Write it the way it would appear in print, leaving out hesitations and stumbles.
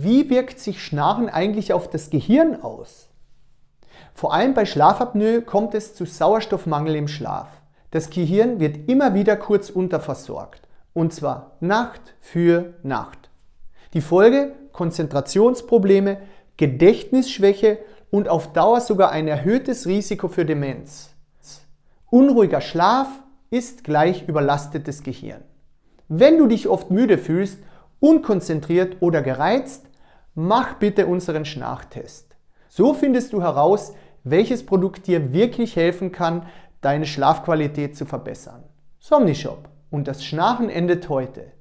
Wie wirkt sich Schnarchen eigentlich auf das Gehirn aus? Vor allem bei Schlafapnoe kommt es zu Sauerstoffmangel im Schlaf. Das Gehirn wird immer wieder kurz unterversorgt, und zwar Nacht für Nacht. Die Folge: Konzentrationsprobleme, Gedächtnisschwäche und auf Dauer sogar ein erhöhtes Risiko für Demenz. Unruhiger Schlaf ist gleich überlastetes Gehirn. Wenn du dich oft müde fühlst, unkonzentriert oder gereizt, mach bitte unseren Schnarchtest. So findest du heraus, welches Produkt dir wirklich helfen kann, deine Schlafqualität zu verbessern. Somnishop, und das Schnarchen endet heute.